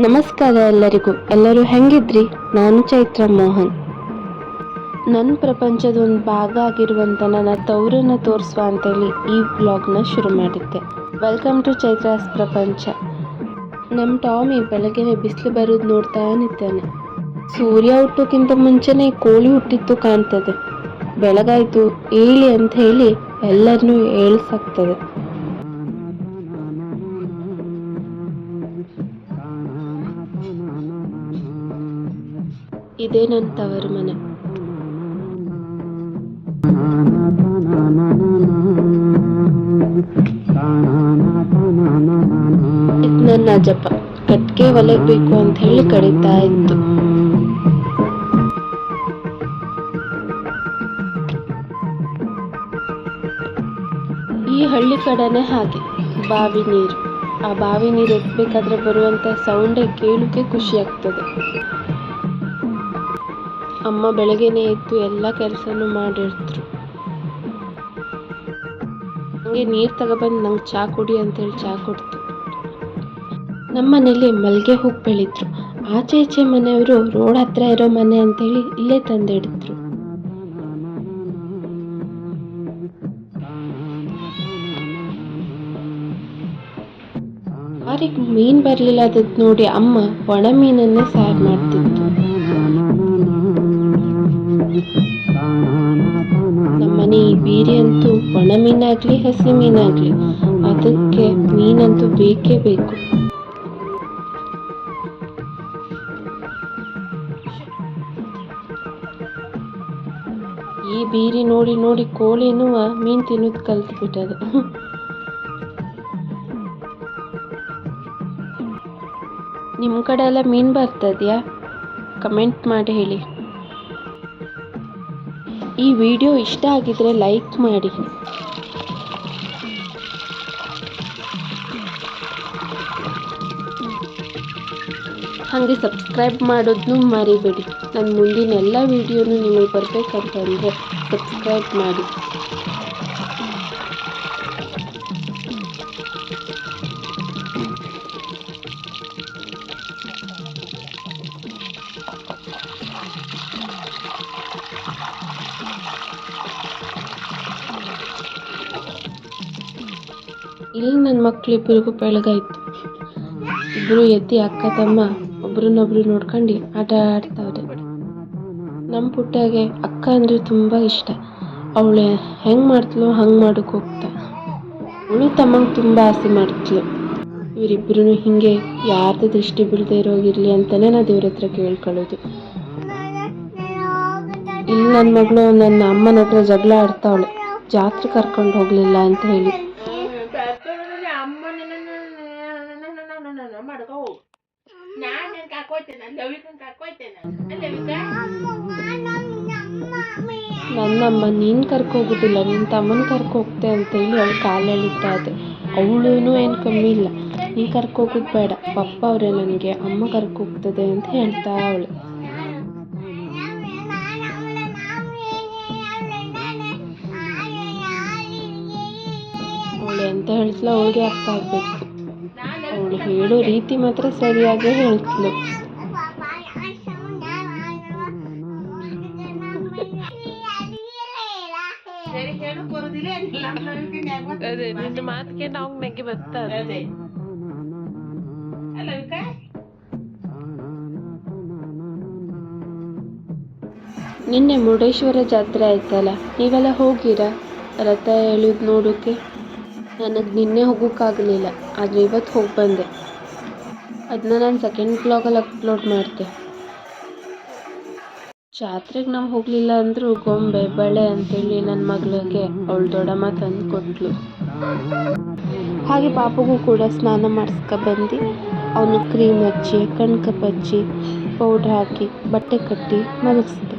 ನಮಸ್ಕಾರ ಎಲ್ಲರಿಗೂ. ಎಲ್ಲರೂ ಹೆಂಗಿದ್ರಿ? ನಾನು ಚೈತ್ರ ಮೋಹನ್. ನನ್ನ ಪ್ರಪಂಚದ ಒಂದು ಭಾಗ ಆಗಿರುವಂಥ ನನ್ನ ತವರನ್ನು ತೋರಿಸುವ ಅಂತೇಳಿ ಈ ವ್ಲಾಗ್ನ ಶುರು ಮಾಡಿದ್ದೆ. ವೆಲ್ಕಮ್ ಟು ಚೈತ್ರಾಸ್ ಪ್ರಪಂಚ. ನಮ್ಮ ಟಾಮಿ ಬೆಳಗ್ಗೆ ಬಿಸಿಲು ಬರೋದು ನೋಡ್ತಾ ನಿಂತಾನೆ. ಸೂರ್ಯ ಹುಟ್ಟೋಕ್ಕಿಂತ ಮುಂಚೆನೇ ಕೋಳಿ ಹುಟ್ಟಿತ್ತು ಕಾಣ್ತದೆ. ಬೆಳಗಾಯ್ತು ಏಳಿ ಅಂತ ಹೇಳಿ ಎಲ್ಲರನ್ನೂ ಏಳ್ಸಾಗ್ತದೆ. ಇದೇ ನನ್ನ ತವರು ಮನೆ. ನನ್ನ ಅಜ್ಜಪ್ಪ ಕಟ್ಗೆ ಒಲೆಗಬೇಕು ಅಂತ ಹೇಳಿ ಕಡಿತಾ ಇತ್ತು. ಈ ಹಳ್ಳಿ ಕಡೆನೇ ಹಾಗೆ ಬಾವಿ ನೀರು. ಆ ಬಾವಿ ನೀರು ಎತ್ತಬೇಕಾದ್ರೆ ಬರುವಂಥ ಸೌಂಡೇ ಕೇಳೋಕ್ಕೆ ಖುಷಿ ಆಗ್ತದೆ. ಅಮ್ಮ ಬೆಳಗ್ಗೆನೇ ಎದ್ದು ಎಲ್ಲ ಕೆಲಸನೂ ಮಾಡಿರ್ತಾರೆ. ನನಗೆ ನೀರು ತಗೊಬಂದು ನಂಗೆ ಚಹಾ ಕುಡಿ ಅಂತೇಳಿ ಚಹಾ ಕೊಡ್ತು. ನಮ್ಮ ಮನೇಲಿ ಮಲ್ಲಿಗೆ ಹೂವು ಬೆಳಿದ್ರು. ಆಚೆ ಈಚೆ ಮನೆಯವರು ರೋಡ್ ಹತ್ರ ಇರೋ ಮನೆ ಅಂತೇಳಿ ಇಲ್ಲೇ ತಂದಿಡಿದ್ರು. ಯಾರಿಗೆ ಮೀನು ಬರಲಿಲ್ಲ ಅದಕ್ಕೆ ನೋಡಿ ಅಮ್ಮ ಒಣ ಮೀನನ್ನೇ ಸಾರು ಮಾಡ್ತಿತ್ತು. ನಮ್ಮನೆ ಈ ಬೀರಿ ಅಂತೂ ಒಣ ಮೀನಾಗ್ಲಿ ಹಸಿ ಮೀನಾಗ್ಲಿ ಅದಕ್ಕೆ ಮೀನಂತೂ ಬೇಕೇ ಬೇಕು. ಈ ಬೀರಿ ನೋಡಿ ನೋಡಿ ಕೋಳಿನೂ ಮೀನು ತಿನ್ನೋದು ಕಲ್ತು ಬಿಟ್ಟದು. ನಿಮ್ಮ ಕಡೆ ಎಲ್ಲ ಮೀನು ಬರ್ತದ್ಯಾ? ಕಮೆಂಟ್ ಮಾಡಿ ಹೇಳಿ. ಈ ವಿಡಿಯೋ ಇಷ್ಟ ಆಗಿದ್ರೆ ಲೈಕ್ ಮಾಡಿ. ಹಾಗೆ ಸಬ್ಸ್ಕ್ರೈಬ್ ಮಾಡೋದನ್ನು ಮರಿಬೇಡಿ. ನನ್ನ ಮುಂದಿನ ಎಲ್ಲ ವಿಡಿಯೋನು ನಿಮಗೆ ಬರಬೇಕಂತಂದರೆ ಸಬ್ಸ್ಕ್ರೈಬ್ ಮಾಡಿ. ಇಲ್ಲಿ ನನ್ನ ಮಕ್ಕಳಿಬ್ಬರಿಗೂ ಬೆಳಗಾಯ್ತು. ಇಬ್ಬರು ಎದ್ದು ಅಕ್ಕ ತಮ್ಮ ಒಬ್ರನ್ನೊಬ್ರು ನೋಡ್ಕೊಂಡು ಆಟ ಆಡ್ತಾವ್ರೆ. ನಮ್ಮ ಪುಟ್ಟಾಗೆ ಅಕ್ಕ ಅಂದರೆ ತುಂಬ ಇಷ್ಟ. ಅವಳು ಹೆಂಗೆ ಮಾಡ್ತಲೋ ಹಂಗೆ ಮಾಡೋಕೆ ಹೋಗ್ತಾ. ಅವಳು ತಮ್ಮಂಗೆ ತುಂಬ ಆಸೆ ಮಾಡ್ತಳು. ಇವರಿಬ್ಬರೂ ಹೀಗೆ ಯಾರ್ದು ದೃಷ್ಟಿ ಬೀಳದೆ ಇರೋಗಿರಲಿ ಅಂತಲೇ ನಾ ದೇವ್ರ ಹತ್ರ ಕೇಳ್ಕೊಳ್ಳೋದು. ಇಲ್ಲಿ ನನ್ನ ಮಗಳು ನನ್ನ ಅಮ್ಮನ ಹತ್ರ ಜಗಳ ಆಡ್ತಾವಳೆ, ಜಾತ್ರೆ ಕರ್ಕೊಂಡು ಹೋಗಲಿಲ್ಲ ಅಂತ ಹೇಳಿ. ನನ್ನಮ್ಮ ನೀನು ಕರ್ಕೋಗೋದಿಲ್ಲ, ನಿನ್ನ ತಮ್ಮನ ಕರ್ಕೋಗ್ತೆ ಅಂತೇಳಿ ಅವಳು ಕಾಲೆಳಿತಾ ಇದೆ. ಅವಳು ಏನು ಕಮ್ಮಿ ಇಲ್ಲ, ನೀನು ಕರ್ಕೋಗೋದು ಬೇಡ, ಪಪ್ಪ ಅವರೇ ನನಗೆ, ಅಮ್ಮ ಕರ್ಕೋಗ್ತದೆ ಅಂತ ಹೇಳ್ತಾ ಅವಳು. ಅವಳು ಎಂತ ಹೇಳ್ತಲೋ ಅವಳಿಗೆ ಅರ್ಥ ಆಗಬೇಕು. ಅವಳು ಹೇಳೋ ರೀತಿ ಮಾತ್ರ ಸರಿಯಾಗೇ ಹೇಳ್ತಳು. ನಿನ್ನ ಮಾತಿಗೆ ನಾವು ನೆಗೆ ಬರ್ತದೆ. ನಿನ್ನೆ ಮುರುಡೇಶ್ವರ ಜಾತ್ರೆ ಆಯ್ತಲ್ಲ, ನೀವೆಲ್ಲ ಹೋಗಿರಾ ರಥ ಎಳೆಯೋದು ನೋಡೋಕೆ? ನನಗೆ ನಿನ್ನೆ ಹೋಗೋಕ್ಕಾಗಲಿಲ್ಲ, ಆದರೆ ಇವತ್ತು ಹೋಗಿ ಬಂದೆ. ಅದನ್ನ ನಾನು ಸೆಕೆಂಡ್ ಬ್ಲಾಗಲ್ಲಿ ಅಪ್ಲೋಡ್ ಮಾಡಿದೆ. ಜಾತ್ರೆಗೆ ನಾವು ಹೋಗಲಿಲ್ಲ ಅಂದರೂ ಗೊಂಬೆ ಬಳೆ ಅಂತೇಳಿ ನನ್ನ ಮಗಳಿಗೆ ಅವಳು ದೊಡ್ಡಮ್ಮ ತಂದು ಕೊಟ್ಲು. ಹಾಗೆ ಪಾಪಗೂ ಕೂಡ ಸ್ನಾನ ಮಾಡಿಸ್ಕೊಬಂದು ಅವನು ಕ್ರೀಮ್ ಹಚ್ಚಿ ಕಣ್ಕಪ್ ಹಚ್ಚಿ ಪೌಡ್ರ್ ಹಾಕಿ ಬಟ್ಟೆ ಕಟ್ಟಿ ಮಲಗಿಸಿದೆ.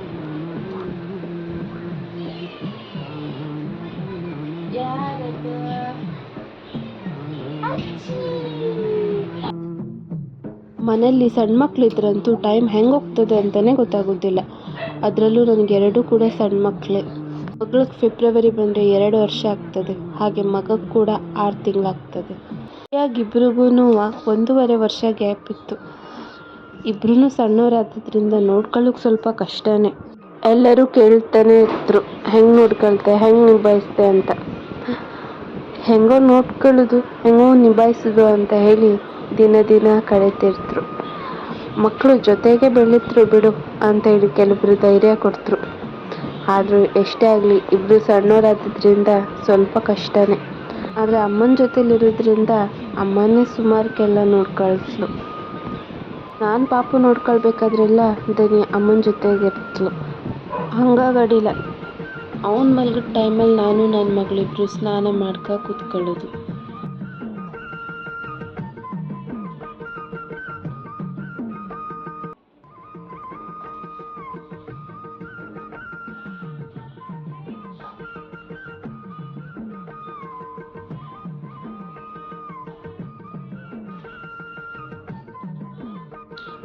ಮನೆಯಲ್ಲಿ ಸಣ್ಣ ಮಕ್ಕಳಿದ್ರಂತೂ ಟೈಮ್ ಹೆಂಗೆ ಹೋಗ್ತದೆ ಅಂತಲೇ ಗೊತ್ತಾಗೋದಿಲ್ಲ. ಅದರಲ್ಲೂ ನನಗೆ ಎರಡೂ ಕೂಡ ಸಣ್ಣ ಮಕ್ಕಳೇ. ಮಗಳಿಗೆ ಫೆಬ್ರವರಿ ಬಂದರೆ 2 ವರ್ಷ ಆಗ್ತದೆ, ಹಾಗೆ ಮಗಕ್ಕೆ ಕೂಡ 6 ತಿಂಗಳಾಗ್ತದೆ. ಇಬ್ರಿಗೂ 1.5 ವರ್ಷ ಗ್ಯಾಪ್ ಇತ್ತು. ಇಬ್ರು ಸಣ್ಣವರಾದ್ದರಿಂದ ನೋಡ್ಕೊಳ್ಳೋಕೆ ಸ್ವಲ್ಪ ಕಷ್ಟನೇ. ಎಲ್ಲರೂ ಕೇಳ್ತಾನೆ ಇದ್ರು, ಹೆಂಗೆ ನೋಡ್ಕೊಳ್ತೆ, ಹೆಂಗೆ ನಿಭಾಯಿಸ್ತೆ ಅಂತ. ಹೆಂಗೋ ನೋಡ್ಕೊಳ್ಳೋದು, ಹೆಂಗೋ ನಿಭಾಯಿಸೋದು ಅಂತ ಹೇಳಿ ದಿನ ಕಳೀತಿರ್ದ್ರು. ಮಕ್ಕಳು ಜೊತೆಗೆ ಬೆಳೀತರು ಬಿಡು ಅಂತ ಹೇಳಿ ಕೆಲವರು ಧೈರ್ಯ ಕೊಡ್ತರು. ಆದರೂ ಎಷ್ಟೇ ಆಗಲಿ ಇಬ್ಬರು ಸಣ್ಣವರಾದ್ದರಿಂದ ಸ್ವಲ್ಪ ಕಷ್ಟನೇ. ಆದರೆ ಅಮ್ಮನ ಜೊತೆಲಿರೋದ್ರಿಂದ ಅಮ್ಮನೇ ಸುಮಾರಕ್ಕೆಲ್ಲ ನೋಡ್ಕೊಳ್ಸ್ಲು. ನಾನು ಪಾಪು ನೋಡ್ಕೊಳ್ಬೇಕಾದ್ರೆಲ್ಲ ದನಿ ಅಮ್ಮನ ಜೊತೆಗಿರ್ತಲು. ಹಂಗಾಗಡಿಲ್ಲ, ಅವನು ಮಲಗಿದ ಟೈಮಲ್ಲಿ ನಾನು ನನ್ನ ಮಗಳಿಬ್ರು ಸ್ನಾನ ಮಾಡ್ಕೊ ಕೂತ್ಕೊಳ್ಳೋದು.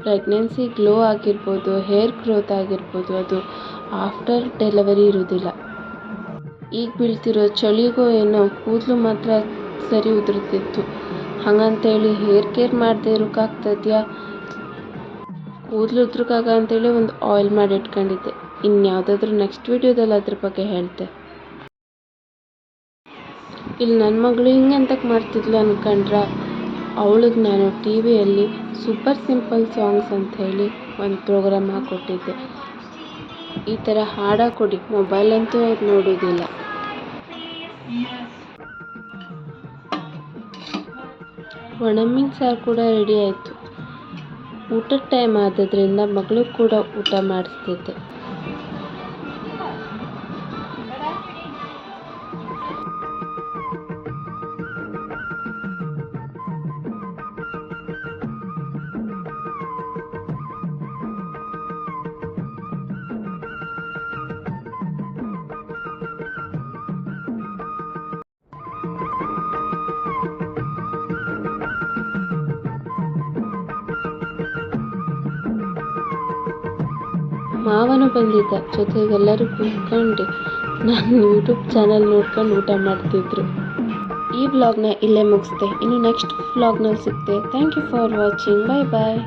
ಪ್ರೆಗ್ನೆನ್ಸಿ ಗ್ಲೋ ಆಗಿರ್ಬೋದು, ಹೇರ್ ಗ್ರೋತ್ ಆಗಿರ್ಬೋದು, ಅದು ಆಫ್ಟರ್ ಡೆಲಿವರಿ ಇರೋದಿಲ್ಲ. ಈಗ ಬೀಳ್ತಿರೋ ಚಳಿಗೋ ಏನೋ ಕೂದಲು ಮಾತ್ರ ಸರಿ ಉದುರ್ತಿತ್ತು. ಹಾಗಂತೇಳಿ ಹೇರ್ ಕೇರ್ ಮಾಡದೆ ಇರೋಕ್ಕಾಗ್ತದ್ಯಾ? ಕೂದಲು ಉದ್ರಕ್ಕಾಗ ಅಂತೇಳಿ ಒಂದು ಆಯಿಲ್ ಮಾಡಿ ಇಟ್ಕೊಂಡಿದ್ದೆ. ಇನ್ಯಾವುದಾದ್ರೂ ನೆಕ್ಸ್ಟ್ ವಿಡಿಯೋದಲ್ಲಿ ಅದ್ರ ಬಗ್ಗೆ ಹೇಳ್ತೆ. ಇಲ್ಲಿ ನನ್ನ ಮಗಳು ಹಿಂಗೆಂತಕ್ಕೆ ಮಾಡ್ತಿದ್ಲು ಅನ್ಕೊಂಡ್ರ, ಅವಳಿಗೆ ನಾನು ಟಿ ವಿಯಲ್ಲಿ ಸೂಪರ್ ಸಿಂಪಲ್ ಸಾಂಗ್ಸ್ ಅಂತ ಹೇಳಿ ಒಂದು ಪ್ರೋಗ್ರಾಮ್ ಹಾಕ್ಕೊಟ್ಟಿದ್ದೆ. ಈ ಥರ ಹಾಡಾಕೊಡಿ, ಮೊಬೈಲಂತೂ ಅವ್ರು ನೋಡೋದಿಲ್ಲ. ಒಣಮೀನು ಸಾರು ಕೂಡ ರೆಡಿ ಆಯಿತು. ಊಟದ ಟೈಮ್ ಆದದ್ರಿಂದ ಮಗಳು ಕೂಡ ಊಟ ಮಾಡಿಸ್ತಿದ್ದೆ. ಮಾವನು ಬಂದಿದ್ದ, ಜೊತೆಗೆಲ್ಲರೂ ಕೂತ್ಕೊಂಡು ನಾನು ಯೂಟ್ಯೂಬ್ ಚಾನಲ್ ನೋಡ್ಕೊಂಡು ಊಟ ಮಾಡ್ತಿದ್ರು. ಈ ವ್ಲಾಗ್ನ ಇಲ್ಲೇ ಮುಗಿಸ್ದೆ. ಇನ್ನು ನೆಕ್ಸ್ಟ್ ವ್ಲಾಗ್ನಲ್ಲಿ ಸಿಗ್ತೆ. Thank you for watching. Bye bye.